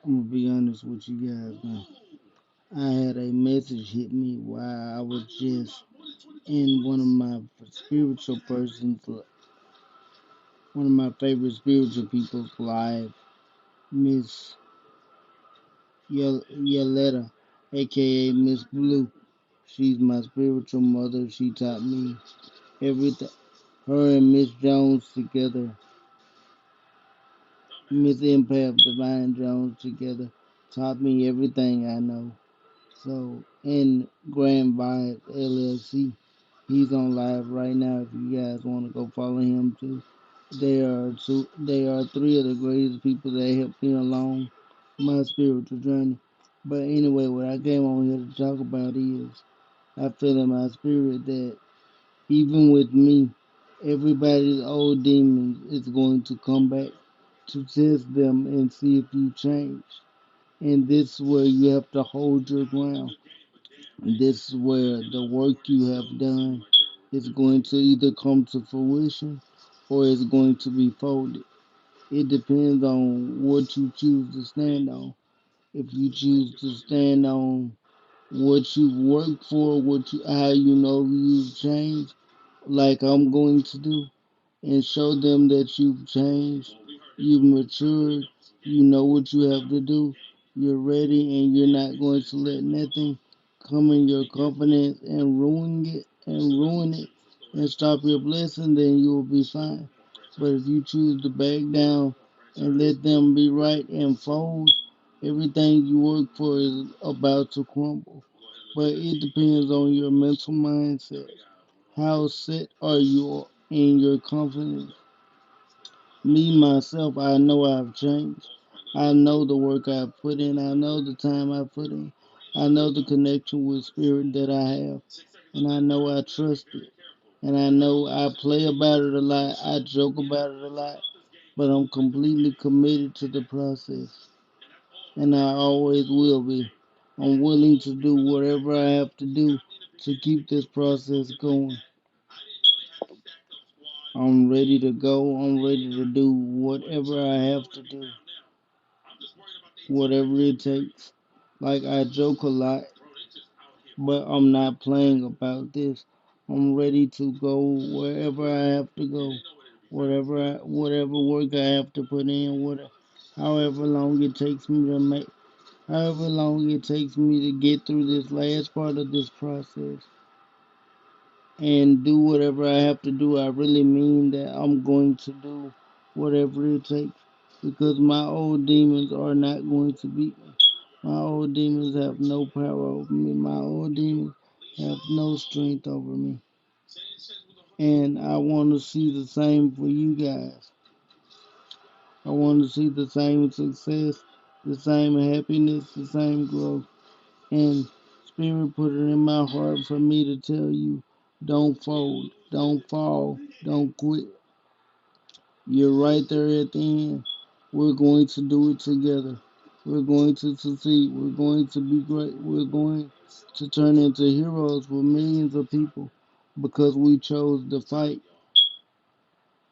I'm gonna be honest with you guys now. I had a message hit me while I was just in one of my spiritual persons, one of my favorite spiritual people's live, Miss Yoletta, aka Miss Blue. She's my spiritual mother. She taught me everything. Her and Miss Jones together, Miss Empath Divine Jones together, taught me everything I know. So, in Grand Vibes LLC, he's on live right now. If you guys want to go follow him too, they are three of the greatest people that helped me along my spiritual journey. But anyway, what I came on here to talk about is I feel in my spirit that even with me, everybody's old demons is going to come back to test them and see if you change. And this is where you have to hold your ground. This is where the work you have done is going to either come to fruition or it's going to be folded. It depends on what you choose to stand on. If you choose to stand on what you work for, how you know you've changed, like I'm going to do, and show them that you've changed, you've matured, you know what you have to do, you're ready, and you're not going to let nothing come in your confidence and ruin it and stop your blessing, then you will be fine. But if you choose to back down and let them be right and fold, everything you work for is about to crumble. But it depends on your mental mindset. How set are you in your confidence? Me, myself, I know I've changed. I know the work I've put in. I know the time I put in. I know the connection with spirit that I have. And I know I trust it. And I know I play about it a lot. I joke about it a lot. But I'm completely committed to the process. And I always will be. I'm willing to do whatever I have to do to keep this process going. I'm ready to go. I'm ready to do whatever I have to do, whatever it takes. Like I joke a lot, but I'm not playing about this. I'm ready to go wherever I have to go, whatever work I have to put in, however long it takes me to make, however long it takes me to get through this last part of this process and do whatever I have to do. I really mean that I'm going to do whatever it takes because my old demons are not going to beat me. My old demons have no power over me. My old demons have no strength over me. And I want to see the same for you guys. I want to see the same success, the same happiness, the same growth. And Spirit put it in my heart for me to tell you don't fold, don't fall, don't quit. You're right there at the end. We're going to do it together. We're going to succeed. We're going to be great. We're going to turn into heroes for millions of people because we chose to fight,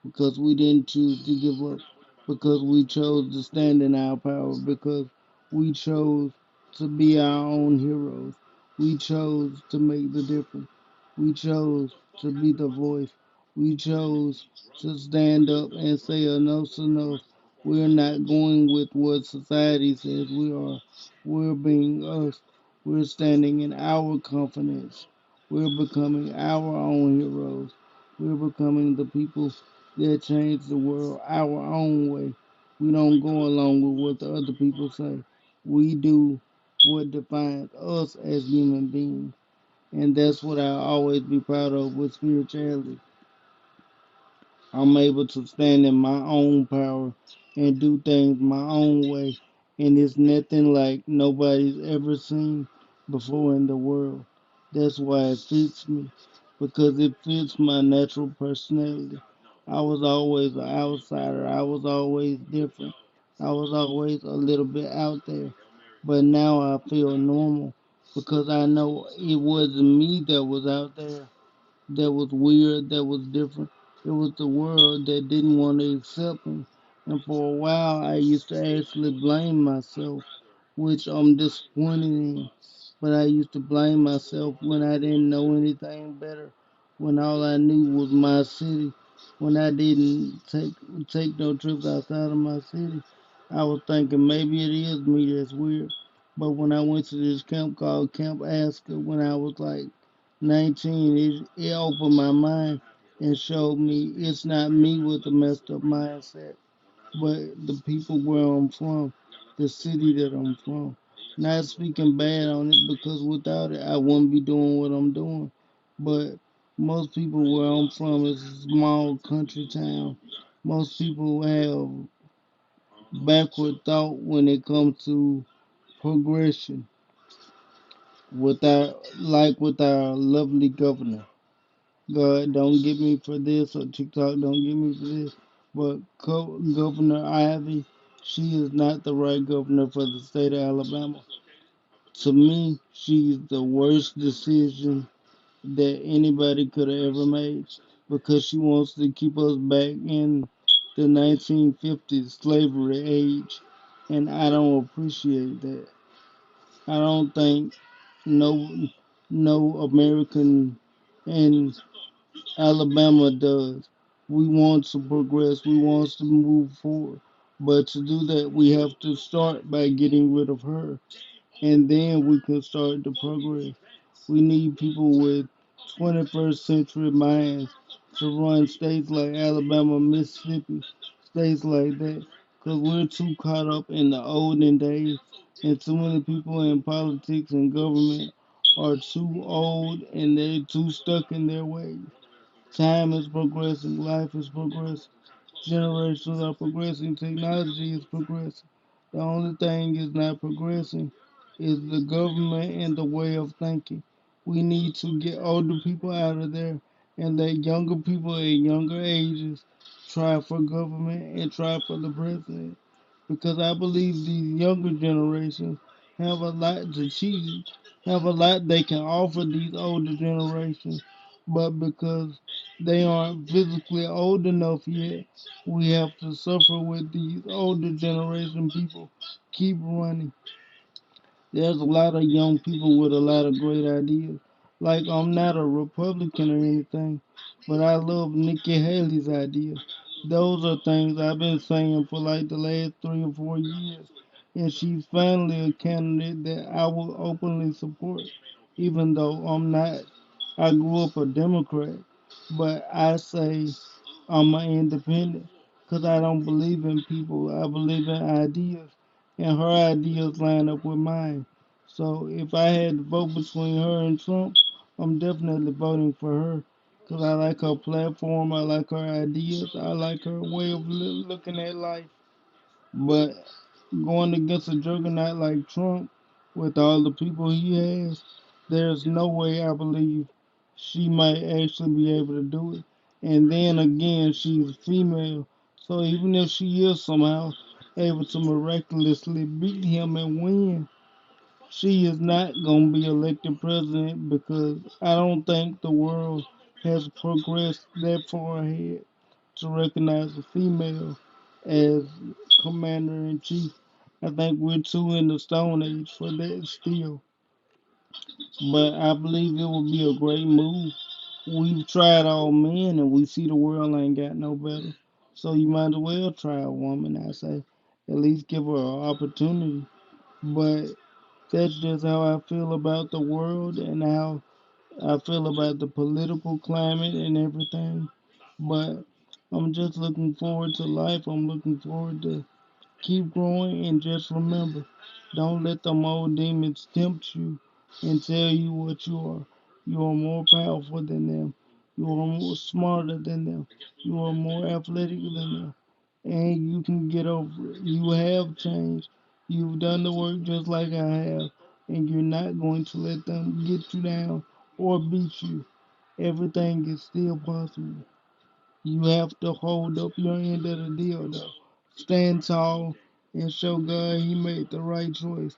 because we didn't choose to give up, because we chose to stand in our power, because we chose to be our own heroes. We chose to make the difference. We chose to be the voice. We chose to stand up and say enough's enough. We're not going with what society says we are. We're being us. We're standing in our confidence. We're becoming our own heroes. We're becoming the people that change the world our own way. We don't go along with what the other people say. We do what defines us as human beings. And that's what I always be proud of with spirituality. I'm able to stand in my own power and do things my own way. And it's nothing like nobody's ever seen before in the world. That's why it fits me, because it fits my natural personality. I was always an outsider. I was always different. I was always a little bit out there. But now I feel normal because I know it wasn't me that was out there, that was weird, that was different. It was the world that didn't want to accept me. And for a while, I used to actually blame myself, which I'm disappointed in. But I used to blame myself when I didn't know anything better, when all I knew was my city, when I didn't take no trips outside of my city. I was thinking maybe it is me that's weird. But when I went to this camp called Camp Asker when I was like 19, it opened my mind and showed me it's not me with a messed up mindset but the people where I'm from, the city that I'm from. Not speaking bad on it because without it, I wouldn't be doing what I'm doing. But most people where I'm from is a small country town. Most people have backward thought when it comes to progression with our lovely governor. God don't get me for this or TikTok don't get me for this. But Governor Ivy, she is not the right governor for the state of Alabama. To me, she's the worst decision that anybody could have ever made because she wants to keep us back in the 1950s slavery age. And I don't appreciate that. I don't think no no American in Alabama does. We want to progress. We want to move forward. But to do that, we have to start by getting rid of her. And then we can start the progress. We need people with 21st century minds to run states like Alabama, Mississippi, states like that. Because we're too caught up in the olden days. And too many people in politics and government are too old and they're too stuck in their ways. Time is progressing, life is progressing, generations are progressing, technology is progressing. The only thing is not progressing is the government and the way of thinking. We need to get older people out of there and let younger people at younger ages try for government and try for the president because I believe these younger generations have a lot to teach, have a lot they can offer these older generations, but because they aren't physically old enough yet, we have to suffer with these older generation people keep running. There's a lot of young people with a lot of great ideas. Like I'm not a Republican or anything, but I love Nikki Haley's ideas. Those are things I've been saying for like the last 3 or 4 years, and she's finally a candidate that I will openly support, even though I'm not. I grew up a Democrat, but I say I'm an independent because I don't believe in people. I believe in ideas, and her ideas line up with mine. So if I had to vote between her and Trump, I'm definitely voting for her because I like her platform, I like her ideas, I like her way of looking at life. But going against a juggernaut like Trump, with all the people he has, there's no way I believe she might actually be able to do it. And then again, she's female, so even if she is somehow able to miraculously beat him and win, she is not going to be elected president because I don't think the world has progressed that far ahead to recognize a female as commander in chief. I think we're too in the Stone Age for that still. But I believe it would be a great move. We've tried all men and we see the world ain't got no better. So you might as well try a woman, I say. At least give her an opportunity. But that's just how I feel about the world and how I feel about the political climate and everything. But I'm just looking forward to life. I'm looking forward to keep growing and just remember, don't let them old demons tempt you and tell you what you are. You are more powerful than them. You are more smarter than them. You are more athletic than them. And you can get over it. You have changed. You've done the work just like I have. And you're not going to let them get you down or beat you. Everything is still possible. You have to hold up your end of the deal, though. Stand tall and show God He made the right choice,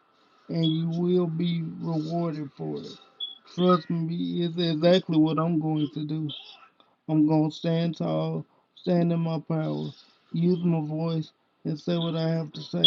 and you will be rewarded for it. Trust me, it's exactly what I'm going to do. I'm going to stand tall, stand in my power, use my voice, and say what I have to say.